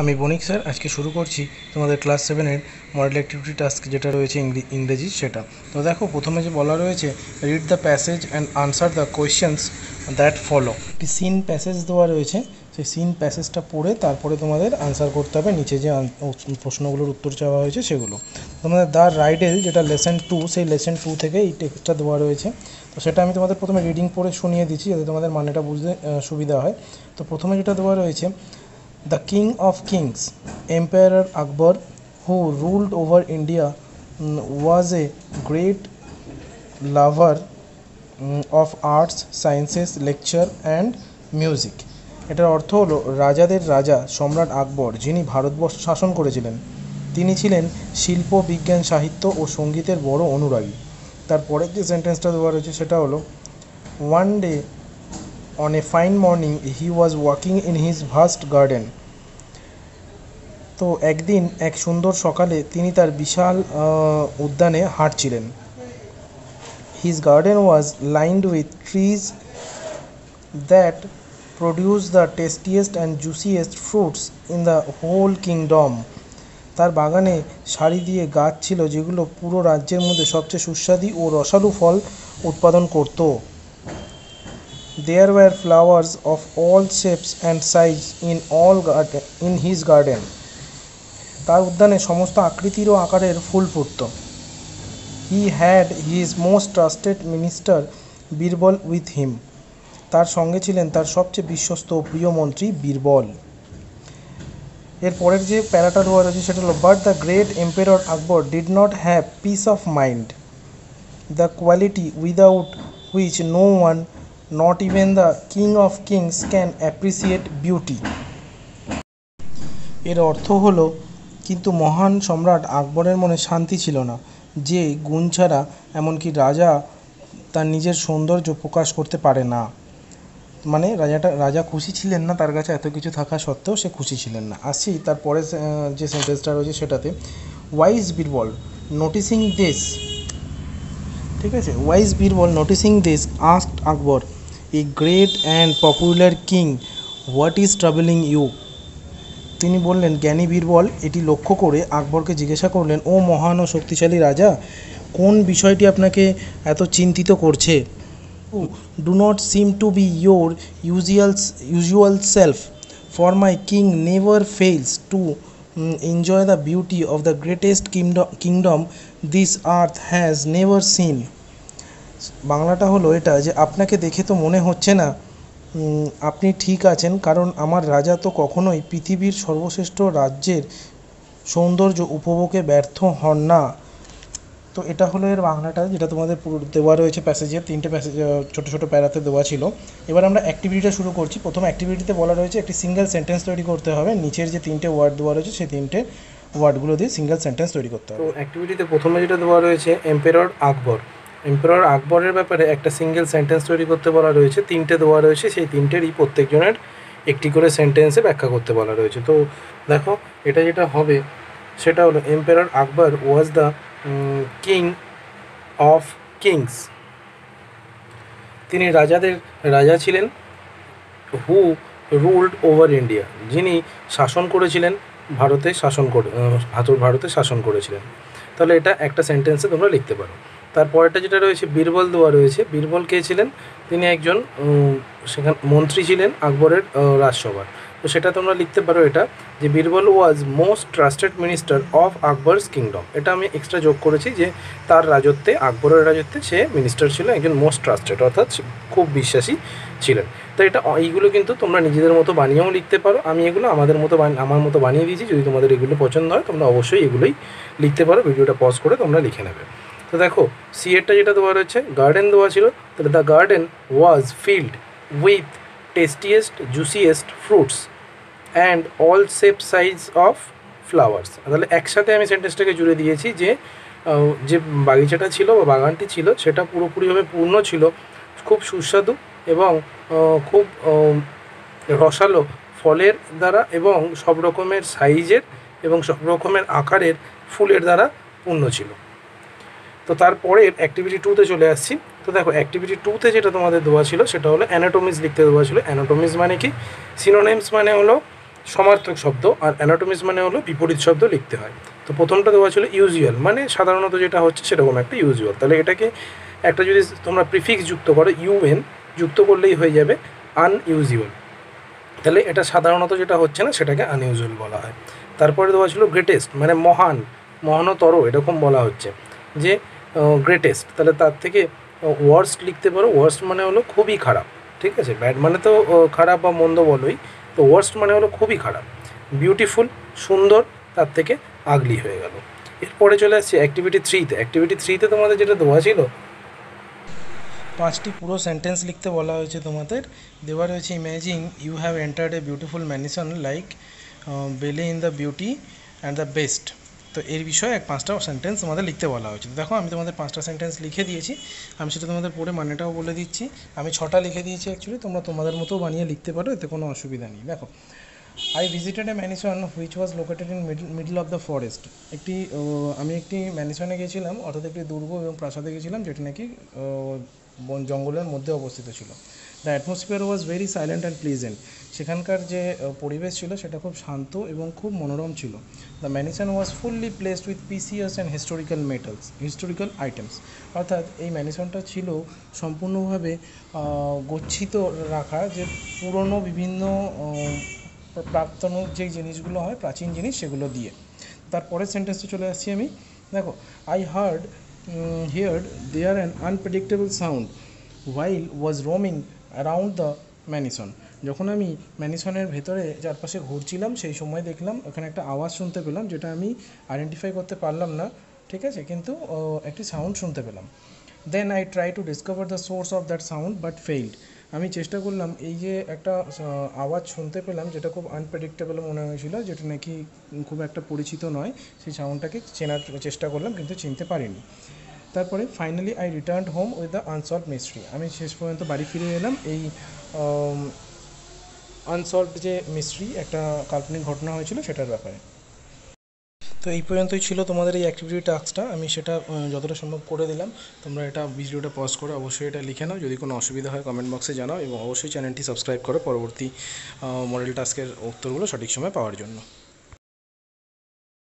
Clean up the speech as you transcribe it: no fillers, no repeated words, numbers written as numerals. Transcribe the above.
আমি বণিক স্যার আজকে শুরু করছি তোমাদের ক্লাস 7-এর মডেল অ্যাক্টিভিটি টাস্ক যেটা রয়েছে ইংরেজি সেটা। তো দেখো প্রথমে যে বলা রয়েছে read the passage and answer the questions that follow. একটি সিন প্যাসেজ দেওয়া রয়েছে, সেই সিন প্যাসেজটা পড়ে তারপরে তোমাদের আনসার করতে হবে নিচে যে প্রশ্নগুলোর উত্তর চাওয়া হয়েছে সেগুলো। তোমাদের দ্য রাইডেল যেটা লেসন 2, সেই লেসন 2 থেকে এই টেক্সটটা দেওয়া রয়েছে। তো সেটা আমি তোমাদের প্রথমে রিডিং পড়ে শুনিয়ে দিচ্ছি যাতে তোমাদের মানেটা বুঝতে সুবিধা হয়। তো প্রথমে যেটা দেওয়া রয়েছে, the King of Kings, Emperor Akbar, who ruled over India, was a great lover of arts, sciences, lecture and music. এটার অর্থ হলো রাজাদের রাজা সম্রাট আকবর যিনি ভারতবর্ষ শাসন করেছিলেন, তিনি ছিলেন শিল্প, বিজ্ঞান, সাহিত্য ও সঙ্গীতের বড় অনুরাগী। তারপরের যে সেন্টেন্সটা দেওয়া রয়েছে সেটা হলো, one day on a fine morning he was walking in his vast garden. তো একদিন এক সুন্দর সকালে তিনি তার বিশাল উদ্যানে হাঁটছিলেন। his garden was lined with trees that produced the tastiest and juiciest fruits in the whole kingdom. তার বাগানে সারি দিয়ে গাছ ছিল যেগুলো পুরো রাজ্যের মধ্যে সবচেয়ে সুস্বাদু ও রসালো ফল উৎপাদন করত। There were flowers of all shapes and sizes in his garden. তার উদ্যানে সমস্ত আকৃতির ও আকারের ফুল ফুটত। He had his most trusted minister Birbal with him. তার সঙ্গে ছিলেন তার সবচেয়ে বিশ্বস্ত ও প্রিয় মন্ত্রী বীরবল। এর পরের যে প্যারাটা দেওয়া রয়েছে সেটা হলো, but the great empire Akbar did not have peace of mind, the quality without which no one, not even the king of kings, can appreciate beauty. এর অর্থ হলো, কিন্তু মহান সম্রাট আকবরের মনে শান্তি ছিল না, যে গুণ ছাড়া এমনকি রাজা তার নিজের সৌন্দর্য প্রকাশ করতে পারে না। মানে রাজা খুশি ছিলেন না, তার কাছে এত কিছু থাকা সত্ত্বেও সে খুশি ছিলেন না। আসছি তারপরে যে সেন্টেন্সটা রয়েছে সেটাতে, ওয়াইজ বীরবল নোটিসিং দিস, ঠিক আছে, wise Birbal noticing this asked Akbar, a great and popular king, what is troubling you. তিনি বললেন, জ্ঞানী বীরবল এটি লক্ষ্য করে আকবরকে জিজ্ঞাসা করলেন, ও মহান ও শক্তিশালী রাজা, কোন বিষয়টি আপনাকে এত চিন্তিত করছে? Do not seem to be your usual self, for my king never fails to enjoy the beauty of the greatest kingdom this earth has never seen. বাংলাটা হলো এটা যে, আপনাকে দেখে তো মনে হচ্ছে না আপনি ঠিক আছেন, কারণ আমার রাজা তো কখনোই পৃথিবীর সর্বশ্রেষ্ঠ রাজ্যের সৌন্দর্য উপভোগে ব্যর্থ হন না। তো এটা হলো এর বাংলাটা, যেটা তোমাদের দেওয়া রয়েছে প্যাসেজের, 3টে প্যাসেজ ছোটো ছোটো প্যারাতে দেওয়া ছিল। এবার আমরা অ্যাক্টিভিটিটা শুরু করছি। প্রথম অ্যাক্টিভিটিতে বলা রয়েছে একটি সিঙ্গেল সেন্টেন্স তৈরি করতে হবে। নিচের যে 3টে ওয়ার্ড দেওয়া রয়েছে সেই 3টে ওয়ার্ডগুলো দিয়ে সিঙ্গেল সেন্টেন্স তৈরি করতে হবে। তো অ্যাক্টিভিটিতে প্রথমে যেটা দেওয়া রয়েছে, এম্পায়ার আকবর, এম্পায়ার আকবরের ব্যাপারে একটা সিঙ্গেল সেন্টেন্স তৈরি করতে বলা রয়েছে। 3টে দেওয়া রয়েছে, সেই 3টেরই প্রত্যেকজনের একটি করে সেন্টেন্সে ব্যাখ্যা করতে বলা রয়েছে। তো দেখো এটা যেটা হবে সেটা হলো, empire Akbar was the king of kings, তিনি রাজাদের রাজা ছিলেন। হু রুলড ওভার ইন্ডিয়া, যিনি শাসন করেছিলেন ভারতে শাসন করেছিলেন। তাহলে এটা একটা সেন্টেন্সে তোমরা লিখতে পারো। তারপরেরটা যেটা রয়েছে, বীরবল দেওয়া রয়েছে। বীরবল কে ছিলেন? তিনি একজন সেখানে মন্ত্রী ছিলেন আকবরের রাজসভার। তো সেটা তোমরা লিখতে পারো এটা, যে বীরবল ওয়াজ most trusted minister of Akbar's kingdom. এটা আমি এক্সট্রা যোগ করেছি যে তার রাজত্বে, আকবরের রাজত্বে সে মিনিস্টার ছিল, একজন মোস্ট ট্রাস্টেড, অর্থাৎ খুব বিশ্বাসী ছিলেন। তো এটা এইগুলো কিন্তু তোমরা নিজেদের মতো বানিয়েও লিখতে পারো। আমি এগুলো আমার মতো বানিয়ে দিয়েছি। যদি তোমাদের এগুলো পছন্দ হয় তোমরা অবশ্যই এগুলোই লিখতে পারো। ভিডিওটা পজ করে তোমরা লিখে নেবে। তো দেখো সিএরটা যেটা দেওয়া রয়েছে, গার্ডেন দেওয়া ছিল, তাহলে the garden was filled with tastiest juiciest fruits and all shape size of flowers. তাহলে একসাথে আমি সেন্টেন্সটাকে জুড়ে দিয়েছি যে যে বাগিচাটা ছিল বা বাগানটি ছিল সেটা পুরোপুরিভাবে পূর্ণ ছিল খুব সুস্বাদু এবং খুব রসালো ফলের দ্বারা এবং সব রকমের সাইজের এবং সব রকমের আকারের ফুলের দ্বারা পূর্ণ ছিল। তো তারপরের অ্যাক্টিভিটি 2তে চলে আসছি। তো দেখো অ্যাক্টিভিটি 2তে যেটা তোমাদের দেওয়া ছিল সেটা হলো অ্যানাটমিস লিখতে দেওয়া ছিল। অ্যানাটমিস মানে কি? সিনোনিমস মানে হলো সমার্থক শব্দ, আর অ্যানাটমিস মানে হলো বিপরীত শব্দ লিখতে হয়। তো প্রথমটা দেওয়া ছিল ইউজুয়াল, মানে সাধারণত যেটা হচ্ছে সেরকম একটা ইউজুয়াল। তাহলে এটাকে একটা যদি তোমরা প্রিফিক্স যুক্ত করো, ইউএন যুক্ত করলেই হয়ে যাবে আনইউজুয়াল। তাহলে এটা সাধারণত যেটা হচ্ছে না সেটাকে আনইউজুয়াল বলা হয়। তারপরে দেওয়া ছিল গ্রেটেস্ট, মানে মহান, মহানতর এরকম বলা হচ্ছে যে গ্রেটেস্ট। তাহলে তার থেকে ওয়ার্স্ট লিখতে পারো। ওয়ার্স্ট মানে হলো খুবই খারাপ, ঠিক আছে? ব্যাড মানে তো খারাপ বা মন্দ বলোই, তো ওয়ার্স্ট মানে হলো খুবই খারাপ। বিউটিফুল, সুন্দর, তার থেকে আগলি হয়ে গেল। এরপরে চলে আসছে অ্যাক্টিভিটি থ্রিতে। অ্যাক্টিভিটি থ্রিতে তোমাদের যেটা দেওয়া ছিল, 5টি পুরো সেন্টেন্স লিখতে বলা হয়েছে তোমাদের। দেওয়া রয়েছে imagine you have entered a beautiful mansion like Belle in the beauty and the beast. তো এর বিষয়ে 5টা সেন্টেন্স তোমাদের লিখতে বলা হয়েছে। দেখো আমি তোমাদের 5টা সেন্টেন্স লিখে দিয়েছি, আমি সেটা তোমাদের পড়ে মানেটাও বলে দিচ্ছি। আমি 6টা লিখে দিয়েছি অ্যাকচুয়ালি, তোমরা তোমাদের মতো বানিয়ে লিখতে পারো, এতে কোনো অসুবিধা নেই। দেখো, I visited A mansion which was located in middle of the forest. আমি একটি ম্যানশনে গেছিলাম, অর্থাৎ একটি দুর্গ এবং প্রাসাদে গেছিলাম যেটি নাকি জঙ্গলের মধ্যে অবস্থিত ছিল। The atmosphere was very silent and pleasant. সেখানকার যে পরিবেশ ছিল সেটা খুব শান্ত এবং খুব মনোরম ছিল। The mansion was fully placed with precious and historical items. অর্থাৎ এই ম্যানশনটা ছিল সম্পূর্ণভাবে গচ্ছিত রাখা, যে পুরনো বিভিন্ন প্রাক্তন যে জিনিসগুলো হয়, প্রাচীন জিনিস, সেগুলো দিয়ে। তারপরের সেন্টেন্সে চলে আসছি আমি। দেখো, I heard there an unpredictable sound while was roaming around the mansion. যখন আমি ম্যানশনের ভেতরে চারপাশে ঘুরছিলাম সেই সময় দেখলাম ওখানে একটা আওয়াজ শুনতে পেলাম, যেটা আমি আইডেন্টিফাই করতে পারলাম না, ঠিক আছে, কিন্তু একটি সাউন্ড শুনতে পেলাম। Then I try to discover the source of that sound but failed. আমি চেষ্টা করলাম, এই যে একটা আওয়াজ শুনতে পেলাম যেটা খুব আনপ্রেডিক্টেবল মনে হয়েছিল, যেটা নাকি খুব একটা পরিচিত নয়, সেই সাউন্ডটাকে চেনার চেষ্টা করলাম কিন্তু চিনতে পারিনি। তারপরে finally I returned home with the unsolved mystery. আমি শেষ পর্যন্ত বাড়ি ফিরে এলাম এই আনসলভড যে মিস্ট্রি, একটা কাল্পনিক ঘটনা হয়েছিল সেটার ব্যাপারে। তো এই পর্যন্তই ছিল তোমাদের এই অ্যাক্টিভিটি টাস্কটা, আমি সেটা যতটা সম্ভব করে দিলাম। তোমরা এটা ভিডিওটা পজ করে অবশ্যই এটা লিখে নাও, যদি কোনো অসুবিধা হয় কমেন্ট বক্সে জানাও, এবং অবশ্যই চ্যানেলটি সাবস্ক্রাইব করো পরবর্তী মডেল টাস্কের উত্তরগুলো সঠিক সময় পাওয়ার জন্য।